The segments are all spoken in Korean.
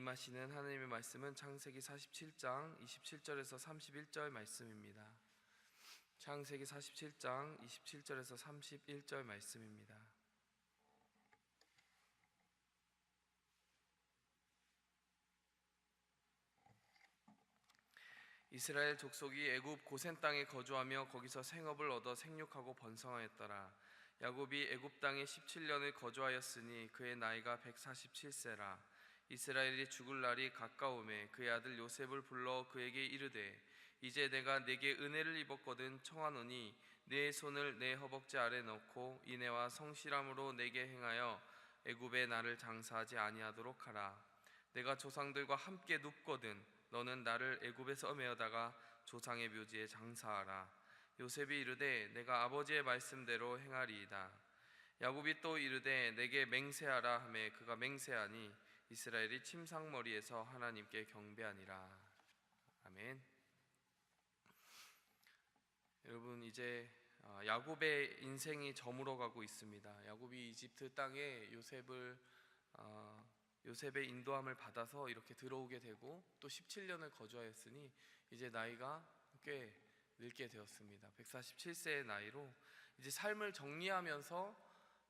임하시는 하나님의 말씀은 창세기 47장 27절에서 31절 말씀입니다. 창세기 47장 27절에서 31절 말씀입니다. 이스라엘 족속이 애굽 고센 땅에 거주하며 거기서 생업을 얻어 생육하고 번성하였더라. 야곱이 애굽 땅에 17년을 거주하였으니 그의 나이가 147세라. 이스라엘이 죽을 날이 가까우매 그의 아들 요셉을 불러 그에게 이르되 이제 내가 네게 은혜를 입었거든 청하노니 네 손을 내 허벅지 아래 넣고 이내와 성실함으로 내게 행하여 애굽에 나를 장사하지 아니하도록 하라. 내가 조상들과 함께 눕거든 너는 나를 애굽에서 메어다가 조상의 묘지에 장사하라. 요셉이 이르되 내가 아버지의 말씀대로 행하리이다. 야곱이 또 이르되 내게 맹세하라 하매 그가 맹세하니 이스라엘이 침상머리에서 하나님께 경배하니라. 아멘. 여러분, 이제 야곱의 인생이 저물어가고 있습니다. 야곱이 이집트 땅에 요셉의 인도함을 받아서 이렇게 들어오게 되고 또 17년을 거주하였으니 이제 나이가 꽤 늙게 되었습니다. 147세의 나이로 이제 삶을 정리하면서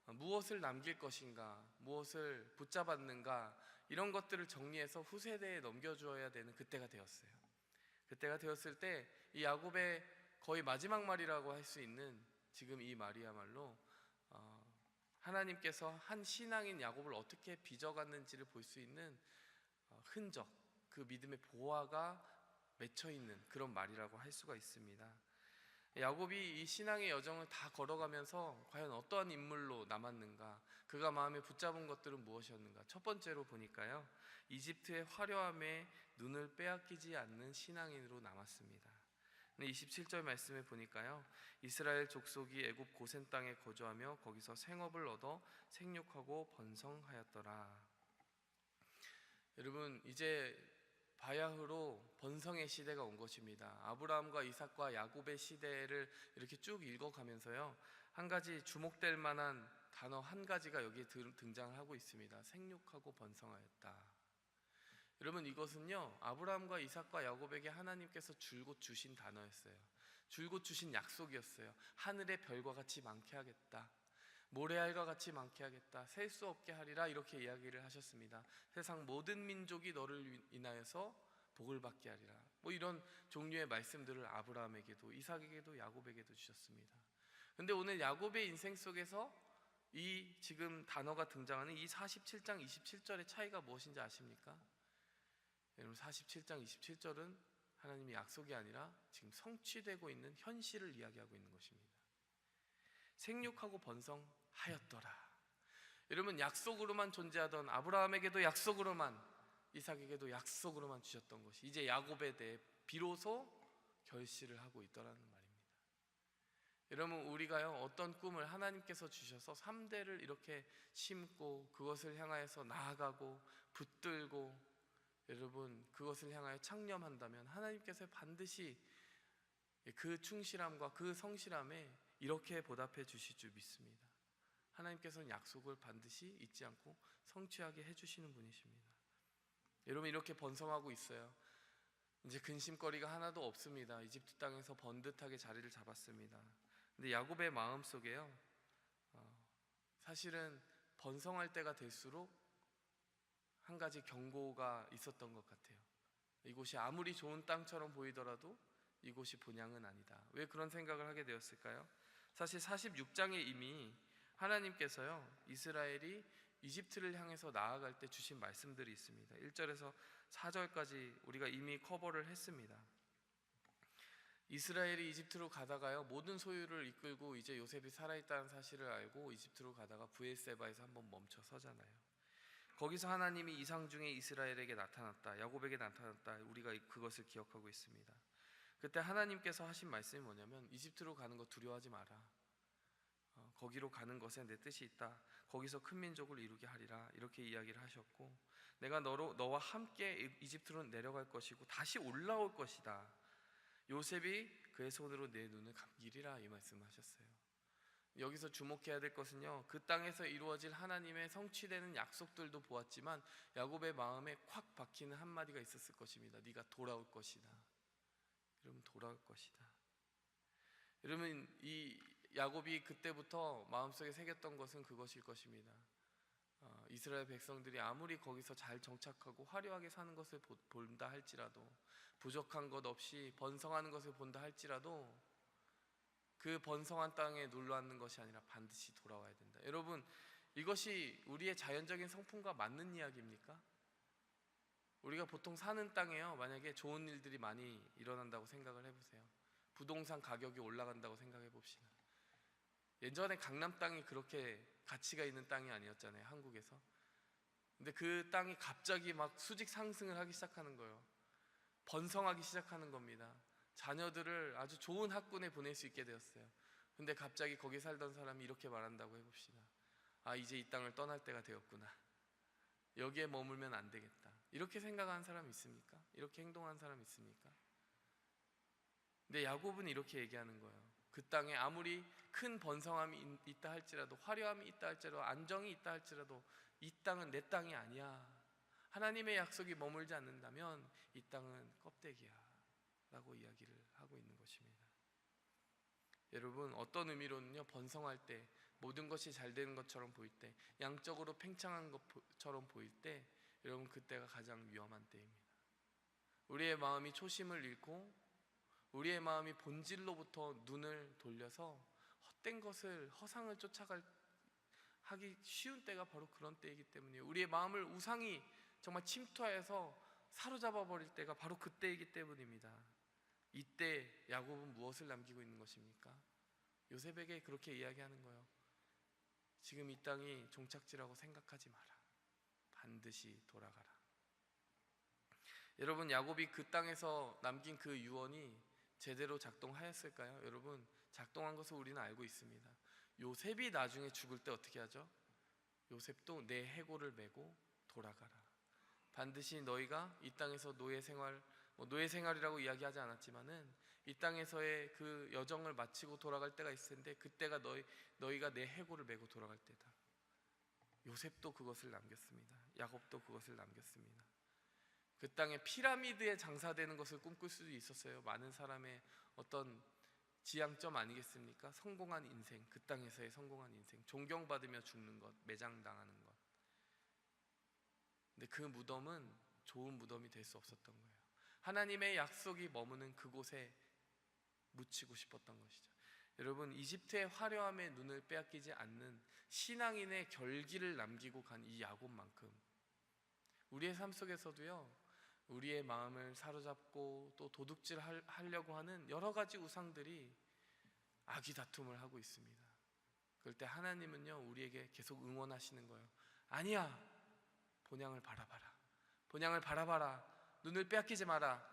무엇을 남길 것인가, 무엇을 붙잡았는가, 이런 것들을 정리해서 후세대에 넘겨주어야 되는 그때가 되었어요. 그때가 되었을 때 이 야곱의 거의 마지막 말이라고 할 수 있는 지금 이 말이야말로 하나님께서 한 신앙인 야곱을 어떻게 빚어갔는지를 볼 수 있는 흔적, 그 믿음의 보화가 맺혀있는 그런 말이라고 할 수가 있습니다. 야곱이 이 신앙의 여정을 다 걸어가면서 과연 어떠한 인물로 남았는가, 그가 마음에 붙잡은 것들은 무엇이었는가. 첫 번째로 보니까요, 이집트의 화려함에 눈을 빼앗기지 않는 신앙인으로 남았습니다. 27절 말씀에 보니까요, 이스라엘 족속이 애굽 고센 땅에 거주하며 거기서 생업을 얻어 생육하고 번성하였더라. 여러분, 이제 바야흐로 번성의 시대가 온 것입니다. 아브라함과 이삭과 야곱의 시대를 이렇게 쭉 읽어가면서요, 한 가지 주목될 만한 단어 한 가지가 여기에 등장을 하고 있습니다. 생육하고 번성하였다. 여러분, 이것은요, 아브라함과 이삭과 야곱에게 하나님께서 줄곧 주신 단어였어요. 줄곧 주신 약속이었어요. 하늘의 별과 같이 많게 하겠다, 모래알과 같이 많게 하겠다, 셀 수 없게 하리라, 이렇게 이야기를 하셨습니다. 세상 모든 민족이 너를 인하여서 복을 받게 하리라, 이런 종류의 말씀들을 아브라함에게도 이삭에게도 야곱에게도 주셨습니다. 그런데 오늘 야곱의 인생 속에서 이 지금 단어가 등장하는 이 47장 27절의 차이가 무엇인지 아십니까? 여러분, 47장 27절은 하나님의 약속이 아니라 지금 성취되고 있는 현실을 이야기하고 있는 것입니다. 생육하고 번성하였더라. 여러분, 약속으로만 존재하던 아브라함에게도 약속으로만, 이삭에게도 약속으로만 주셨던 것이 이제 야곱에 대해 비로소 결실을 하고 있더라는 말입니다. 여러분, 우리가요, 어떤 꿈을 하나님께서 주셔서 3대를 이렇게 심고 그것을 향하여서 나아가고 붙들고 여러분 그것을 향하여 창념한다면 하나님께서 반드시 그 충실함과 그 성실함에 이렇게 보답해 주실 줄 믿습니다. 하나님께서는 약속을 반드시 잊지 않고 성취하게 해주시는 분이십니다. 여러분, 이렇게 번성하고 있어요. 이제 근심거리가 하나도 없습니다. 이집트 땅에서 번듯하게 자리를 잡았습니다. 근데 야곱의 마음속에요, 사실은 번성할 때가 될수록 한 가지 경고가 있었던 것 같아요. 이곳이 아무리 좋은 땅처럼 보이더라도 이곳이 본향은 아니다. 왜 그런 생각을 하게 되었을까요? 사실 46장에 이미 하나님께서요, 이스라엘이 이집트를 향해서 나아갈 때 주신 말씀들이 있습니다. 1절에서 4절까지 우리가 이미 커버를 했습니다. 이스라엘이 이집트로 가다가요, 모든 소유를 이끌고 이제 요셉이 살아있다는 사실을 알고 이집트로 가다가 브엘세바에서 한번 멈춰 서잖아요. 거기서 하나님이 이상 중에 이스라엘에게 나타났다, 야곱에게 나타났다, 우리가 그것을 기억하고 있습니다. 그때 하나님께서 하신 말씀이 뭐냐면, 이집트로 가는 거 두려워하지 마라. 거기로 가는 것에 내 뜻이 있다. 거기서 큰 민족을 이루게 하리라, 이렇게 이야기를 하셨고, 내가 너와 함께 이집트로 내려갈 것이고 다시 올라올 것이다. 요셉이 그의 손으로 내 눈을 감기리라, 이 말씀을 하셨어요. 여기서 주목해야 될 것은요, 그 땅에서 이루어질 하나님의 성취되는 약속들도 보았지만 야곱의 마음에 콱 박히는 한마디가 있었을 것입니다. 네가 돌아올 것이다. 여러분, 돌아올 것이다. 여러분, 이 야곱이 그때부터 마음속에 새겼던 것은 그것일 것입니다. 이스라엘 백성들이 아무리 거기서 잘 정착하고 화려하게 사는 것을 본다 할지라도, 부족한 것 없이 번성하는 것을 본다 할지라도 그 번성한 땅에 놀러 앉는 것이 아니라 반드시 돌아와야 된다. 여러분, 이것이 우리의 자연적인 성품과 맞는 이야기입니까? 우리가 보통 사는 땅에요, 만약에 좋은 일들이 많이 일어난다고 생각을 해보세요. 부동산 가격이 올라간다고 생각해 봅시다. 예전에 강남 땅이 그렇게 가치가 있는 땅이 아니었잖아요, 한국에서. 근데 그 땅이 갑자기 막 수직 상승을 하기 시작하는 거예요. 번성하기 시작하는 겁니다. 자녀들을 아주 좋은 학군에 보낼 수 있게 되었어요. 근데 갑자기 거기 살던 사람이 이렇게 말한다고 해봅시다. 아, 이제 이 땅을 떠날 때가 되었구나. 여기에 머물면 안 되겠다. 이렇게 생각하는 사람 있습니까? 이렇게 행동하는 사람 있습니까? 근데 야곱은 이렇게 얘기하는 거예요. 그 땅에 아무리 큰 번성함이 있다 할지라도, 화려함이 있다 할지라도, 안정이 있다 할지라도 이 땅은 내 땅이 아니야. 하나님의 약속이 머물지 않는다면 이 땅은 껍데기야 라고 이야기를 하고 있는 것입니다. 여러분, 어떤 의미로는요, 번성할 때, 모든 것이 잘 되는 것처럼 보일 때, 양적으로 팽창한 것처럼 보일 때, 여러분, 그때가 가장 위험한 때입니다. 우리의 마음이 초심을 잃고 우리의 마음이 본질로부터 눈을 돌려서 헛된 것을, 허상을 하기 쉬운 때가 바로 그런 때이기 때문이에요. 우리의 마음을 우상이 정말 침투하여서 사로잡아 버릴 때가 바로 그때이기 때문입니다. 이때 야곱은 무엇을 남기고 있는 것입니까? 요셉에게 그렇게 이야기하는 거예요. 지금 이 땅이 종착지라고 생각하지 마라. 반드시 돌아가라. 여러분, 야곱이 그 땅에서 남긴 그 유언이 제대로 작동하였을까요? 여러분, 작동한 것을 우리는 알고 있습니다. 요셉이 나중에 죽을 때 어떻게 하죠? 요셉도 내 해골을 메고 돌아가라. 반드시 너희가 이 땅에서 노예 생활이라고 이야기하지 않았지만은 이 땅에서의 그 여정을 마치고 돌아갈 때가 있을 텐데, 그때가 너희가 내 해골을 메고 돌아갈 때다. 요셉도 그것을 남겼습니다. 야곱도 그것을 남겼습니다. 그 땅에 피라미드에 장사되는 것을 꿈꿀 수도 있었어요. 많은 사람의 어떤 지향점 아니겠습니까? 성공한 인생, 그 땅에서의 성공한 인생, 존경받으며 죽는 것, 매장당하는 것. 근데 그 무덤은 좋은 무덤이 될 수 없었던 거예요. 하나님의 약속이 머무는 그곳에 묻히고 싶었던 것이죠. 여러분, 이집트의 화려함에 눈을 빼앗기지 않는 신앙인의 결기를 남기고 간 이 야곱만큼 우리의 삶 속에서도요, 우리의 마음을 사로잡고 또 도둑질 하려고 하는 여러 가지 우상들이 아기다툼을 하고 있습니다. 그럴 때 하나님은요, 우리에게 계속 응원하시는 거예요. 아니야, 본향을 바라봐라. 본향을 바라봐라. 눈을 빼앗기지 마라.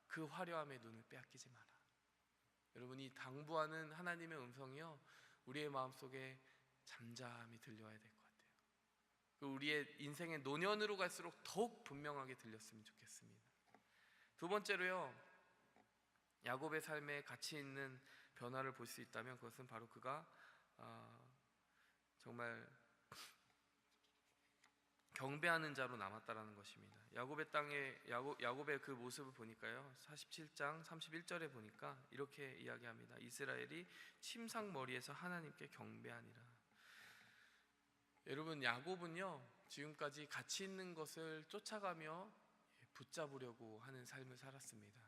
그 화려함에 눈을 빼앗기지 마라. 여러분, 이 당부하는 하나님의 음성이요, 우리의 마음속에 잠잠히 들려야 될 것 같아요. 우리의 인생의 노년으로 갈수록 더욱 분명하게 들렸으면 좋겠습니다. 두 번째로요, 야곱의 삶에 가치 있는 변화를 볼 수 있다면 그것은 바로 그가 정말 경배하는 자로 남았다라는 것입니다. 야곱의 그 모습을 보니까요, 47장 31절에 보니까 이렇게 이야기합니다. 이스라엘이 침상머리에서 하나님께 경배하니라. 여러분, 야곱은요, 지금까지 가치 있는 것을 쫓아가며 붙잡으려고 하는 삶을 살았습니다.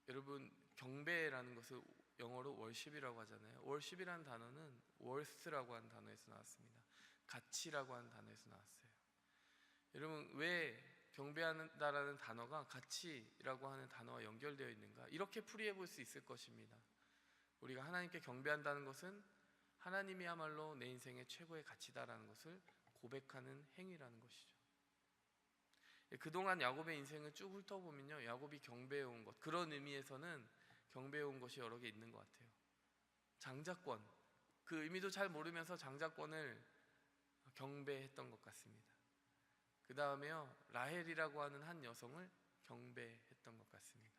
여러분, 경배라는 것을 영어로 월십이라고 하잖아요. 월십이라는 단어는 worth라고 하는 단어에서 나왔습니다. 가치라고 하는 단어에서 나왔어요. 여러분, 왜 경배한다라는 단어가 가치라고 하는 단어와 연결되어 있는가? 이렇게 풀이해 볼 수 있을 것입니다. 우리가 하나님께 경배한다는 것은 하나님이야말로 내 인생의 최고의 가치다라는 것을 고백하는 행위라는 것이죠. 그동안 야곱의 인생을 쭉 훑어보면요, 야곱이 경배해온 것, 그런 의미에서는 경배해온 것이 여러 개 있는 것 같아요. 장자권, 그 의미도 잘 모르면서 장자권을 경배했던 것 같습니다. 그 다음에요, 라헬이라고 하는 한 여성을 경배했던 것 같습니다.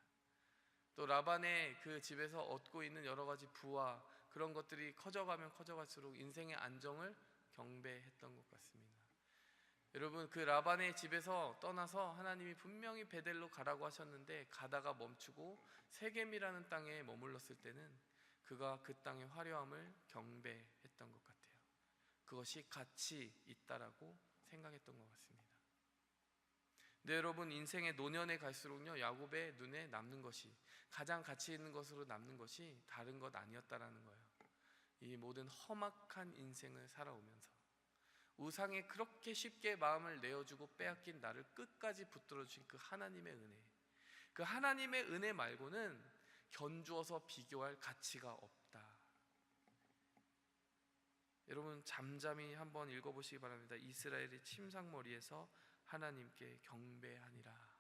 또 라반의 그 집에서 얻고 있는 여러 가지 부와 그런 것들이 커져가면 커져갈수록 인생의 안정을 경배했던 것 같습니다. 여러분, 그 라반의 집에서 떠나서 하나님이 분명히 베델로 가라고 하셨는데 가다가 멈추고 세겜이라는 땅에 머물렀을 때는 그가 그 땅의 화려함을 경배했던 것 같아요. 그것이 가치 있다라고 생각했던 것 같습니다. 네, 여러분, 인생의 노년에 갈수록요, 야곱의 눈에 남는 것이, 가장 가치 있는 것으로 남는 것이 다른 것 아니었다라는 거예요. 이 모든 험악한 인생을 살아오면서 우상에 그렇게 쉽게 마음을 내어주고 빼앗긴 나를 끝까지 붙들어 주신 그 하나님의 은혜, 그 하나님의 은혜 말고는 견주어서 비교할 가치가 없다. 여러분, 잠잠히 한번 읽어보시기 바랍니다. 이스라엘의 침상머리에서 하나님께 경배하니라.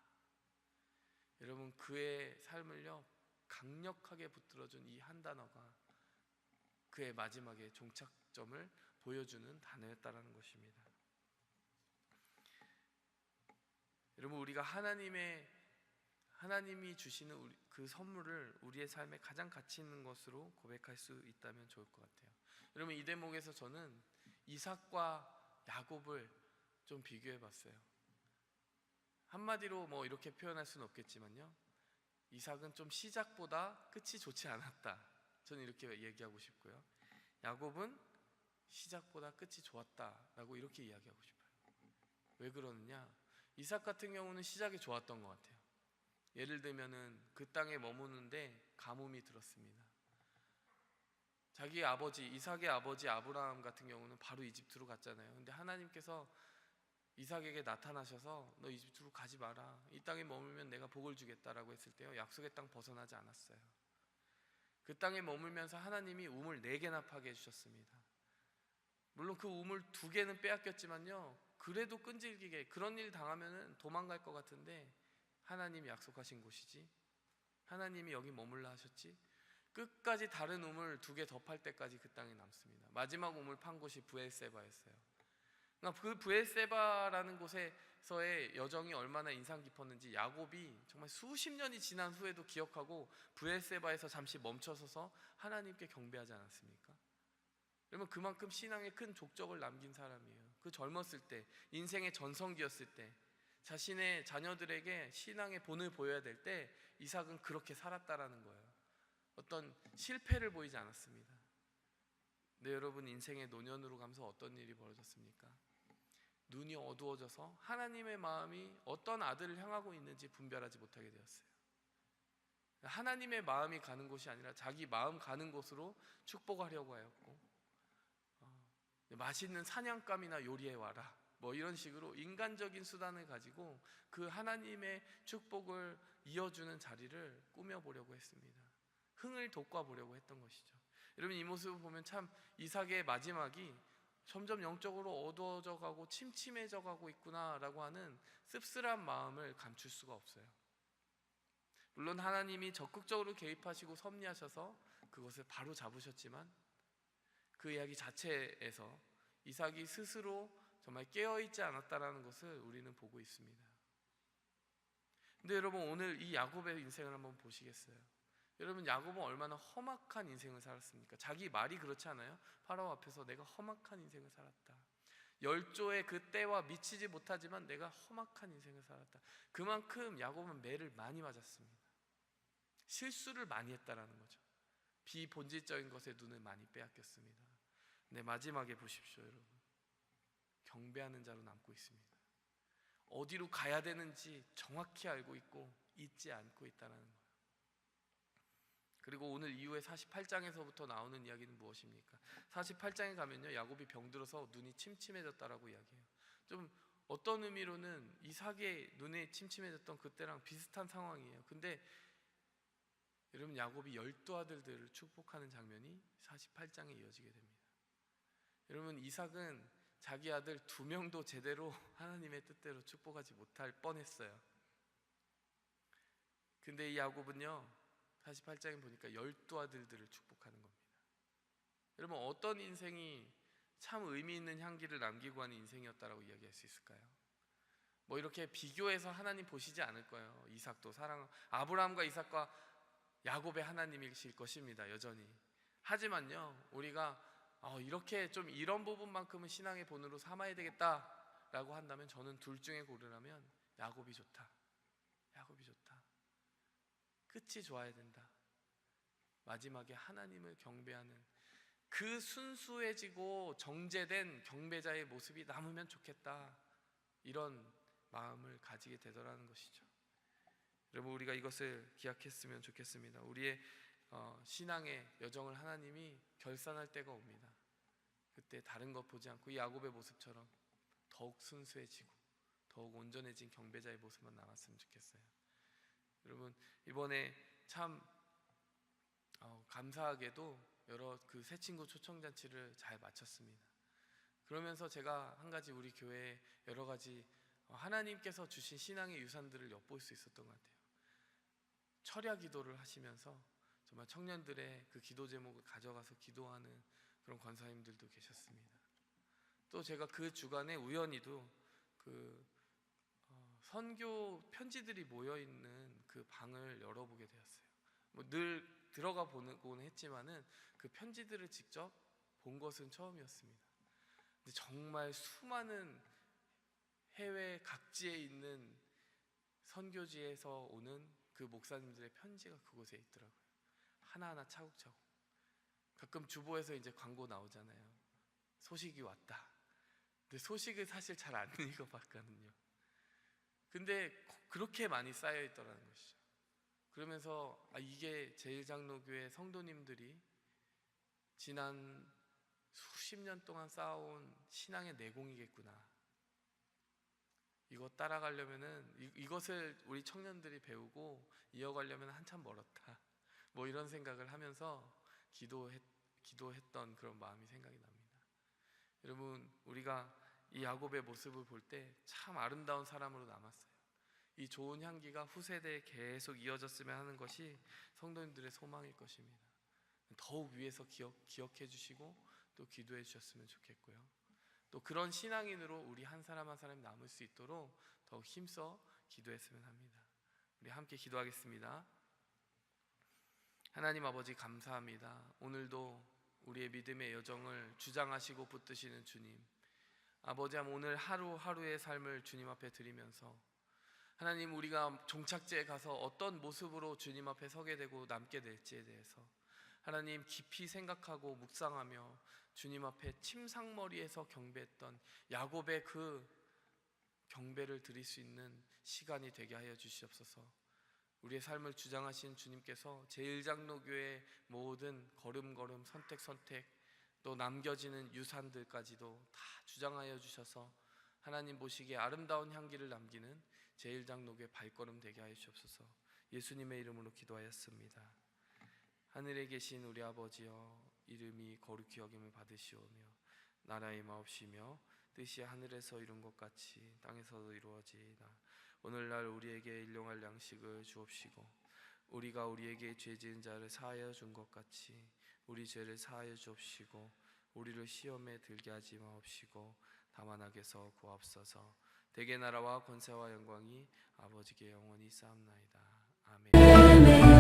여러분, 그의 삶을요 강력하게 붙들어준 이 한 단어가 그의 마지막에 종착점을 보여주는 단어였다라는 것입니다. 여러분, 우리가 하나님이 주시는 그 선물을 우리의 삶에 가장 가치 있는 것으로 고백할 수 있다면 좋을 것 같아요. 여러분, 이 대목에서 저는 이삭과 야곱을 좀 비교해 봤어요. 한마디로 뭐 이렇게 표현할 수는 없겠지만요, 이삭은 좀 시작보다 끝이 좋지 않았다, 저는 이렇게 얘기하고 싶고요, 야곱은 시작보다 끝이 좋았다라고 이렇게 이야기하고 싶어요. 왜 그러느냐? 이삭 같은 경우는 시작이 좋았던 것 같아요. 예를 들면은 그 땅에 머무는데 가뭄이 들었습니다. 자기 아버지, 이삭의 아버지 아브라함 같은 경우는 바로 이집트로 갔잖아요. 근데 하나님께서 이삭에게 나타나셔서 너 이집트로 가지 마라, 이 땅에 머물면 내가 복을 주겠다라고 했을 때요, 약속의 땅 벗어나지 않았어요. 그 땅에 머물면서 하나님이 우물 4개나 파게 해주셨습니다. 물론 그 우물 2개는 빼앗겼지만요, 그래도 끈질기게 그런 일 당하면 도망갈 것 같은데 하나님이 약속하신 곳이지, 하나님이 여기 머물라 하셨지, 끝까지 다른 우물 2개 더 팔 때까지 그 땅에 남습니다. 마지막 우물 판 곳이 브엘세바였어요. 그러니까 그 브엘세바라는 곳에서의 여정이 얼마나 인상 깊었는지 야곱이 정말 수십 년이 지난 후에도 기억하고 브엘세바에서 잠시 멈춰서서 하나님께 경배하지 않았습니까? 그러면 그만큼 신앙에 큰 족적을 남긴 사람이에요. 그 젊었을 때, 인생의 전성기였을 때, 자신의 자녀들에게 신앙의 본을 보여야 될 때 이삭은 그렇게 살았다라는 거예요. 어떤 실패를 보이지 않았습니다. 네, 여러분, 인생의 노년으로 가면서 어떤 일이 벌어졌습니까? 눈이 어두워져서 하나님의 마음이 어떤 아들을 향하고 있는지 분별하지 못하게 되었어요. 하나님의 마음이 가는 곳이 아니라 자기 마음 가는 곳으로 축복하려고 하였고, 맛있는 사냥감이나 요리해 와라, 뭐 이런 식으로 인간적인 수단을 가지고 그 하나님의 축복을 이어주는 자리를 꾸며보려고 했습니다. 흥을 돋궈보려고 했던 것이죠. 여러분, 이 모습을 보면 참 이삭의 마지막이 점점 영적으로 어두워져 가고 침침해져 가고 있구나라고 하는 씁쓸한 마음을 감출 수가 없어요. 물론 하나님이 적극적으로 개입하시고 섭리하셔서 그것을 바로 잡으셨지만 그 이야기 자체에서 이삭이 스스로 정말 깨어있지 않았다라는 것을 우리는 보고 있습니다. 근데 여러분, 오늘 이 야곱의 인생을 한번 보시겠어요? 여러분, 야곱은 얼마나 험악한 인생을 살았습니까? 자기 말이 그렇지 않아요? 파라오 앞에서 내가 험악한 인생을 살았다, 열조의 그 때와 미치지 못하지만 내가 험악한 인생을 살았다. 그만큼 야곱은 매를 많이 맞았습니다. 실수를 많이 했다라는 거죠. 비본질적인 것에 눈을 많이 빼앗겼습니다. 네, 마지막에 보십시오. 여러분, 경배하는 자로 남고 있습니다. 어디로 가야 되는지 정확히 알고 있고 잊지 않고 있다는 거예요. 그리고 오늘 이후에 48장에서부터 나오는 이야기는 무엇입니까? 48장에 가면요, 야곱이 병들어서 눈이 침침해졌다라고 이야기해요. 좀 어떤 의미로는 이삭의 눈에 침침해졌던 그때랑 비슷한 상황이에요. 근데 여러분, 야곱이 12아들들을 축복하는 장면이 48장에 이어지게 됩니다. 여러분, 이삭은 자기 아들 2명도 제대로 하나님의 뜻대로 축복하지 못할 뻔했어요. 근데 이 야곱은요, 48장에 보니까 12아들들을 축복하는 겁니다. 여러분, 어떤 인생이 참 의미 있는 향기를 남기고 하는 인생이었다라고 이야기할 수 있을까요? 뭐 이렇게 비교해서 하나님 보시지 않을 거예요. 이삭도 아브라함과 이삭과 야곱의 하나님이실 것입니다. 여전히 하지만요, 우리가 이렇게 좀 이런 부분만큼은 신앙의 본으로 삼아야 되겠다라고 한다면 저는 둘 중에 고르라면 야곱이 좋다. 야곱이 좋다. 끝이 좋아야 된다. 마지막에 하나님을 경배하는 그 순수해지고 정제된 경배자의 모습이 남으면 좋겠다. 이런 마음을 가지게 되더라는 것이죠. 여러분, 우리가 이것을 기억했으면 좋겠습니다. 우리의 신앙의 여정을 하나님이 결산할 때가 옵니다. 그때 다른 것 보지 않고 이 야곱의 모습처럼 더욱 순수해지고 더욱 온전해진 경배자의 모습만 남았으면 좋겠어요. 여러분, 이번에 참 감사하게도 여러 그 새 친구 초청잔치를 잘 마쳤습니다. 그러면서 제가 한 가지 우리 교회에 여러 가지 하나님께서 주신 신앙의 유산들을 엿볼 수 있었던 것 같아요. 철야 기도를 하시면서 정말 청년들의 그 기도 제목을 가져가서 기도하는 그런 권사님들도 계셨습니다. 또 제가 그 주간에 우연히도 그 선교 편지들이 모여 있는 그 방을 열어보게 되었어요. 늘 들어가 보곤 했지만은 그 편지들을 직접 본 것은 처음이었습니다. 근데 정말 수많은 해외 각지에 있는 선교지에서 오는 그 목사님들의 편지가 그곳에 있더라고요. 하나하나 차곡차곡. 가끔 주보에서 이제 광고 나오잖아요. 소식이 왔다. 근데 소식을 사실 잘 안 읽어봤거든요. 근데 그렇게 많이 쌓여 있더라는 것이죠. 그러면서 이게 제일장로교회 성도님들이 지난 수십 년 동안 쌓아온 신앙의 내공이겠구나. 이거 따라가려면은 이것을 우리 청년들이 배우고 이어가려면 한참 멀었다. 뭐 이런 생각을 하면서 기도했던 그런 마음이 생각이 납니다. 여러분, 우리가 이 야곱의 모습을 볼 때 참 아름다운 사람으로 남았어요. 이 좋은 향기가 후세대에 계속 이어졌으면 하는 것이 성도님들의 소망일 것입니다. 더욱 위에서 기억해 주시고 또 기도해 주셨으면 좋겠고요. 또 그런 신앙인으로 우리 한 사람 한 사람이 남을 수 있도록 더욱 힘써 기도했으면 합니다. 우리 함께 기도하겠습니다. 하나님 아버지, 감사합니다. 오늘도 우리의 믿음의 여정을 주장하시고 붙드시는 주님, 아버지, 오늘 하루하루의 삶을 주님 앞에 드리면서 하나님, 우리가 종착지에 가서 어떤 모습으로 주님 앞에 서게 되고 남게 될지에 대해서 하나님 깊이 생각하고 묵상하며 주님 앞에 침상머리에서 경배했던 야곱의 그 경배를 드릴 수 있는 시간이 되게 하여 주시옵소서. 우리의 삶을 주장하신 주님께서 제일장로교회의 모든 걸음걸음, 선택 또 남겨지는 유산들까지도 다 주장하여 주셔서 하나님 보시기에 아름다운 향기를 남기는 제일장로교회 발걸음 되게 하여 주옵소서. 예수님의 이름으로 기도하였습니다. 하늘에 계신 우리 아버지여, 이름이 거룩히 여김을 받으시오며 나라의 마옵시며 뜻이 하늘에서 이룬 것 같이 땅에서도 이루어지이다. 오늘날 우리에게 일용할 양식을 주옵시고 우리가 우리에게 죄 지은 자를 사하여 준 것 같이 우리 죄를 사하여 주옵시고 우리를 시험에 들게 하지 마옵시고 다만 악에서 구하옵소서. 대개 나라와 권세와 영광이 아버지께 영원히 쌓옵나이다. 아멘.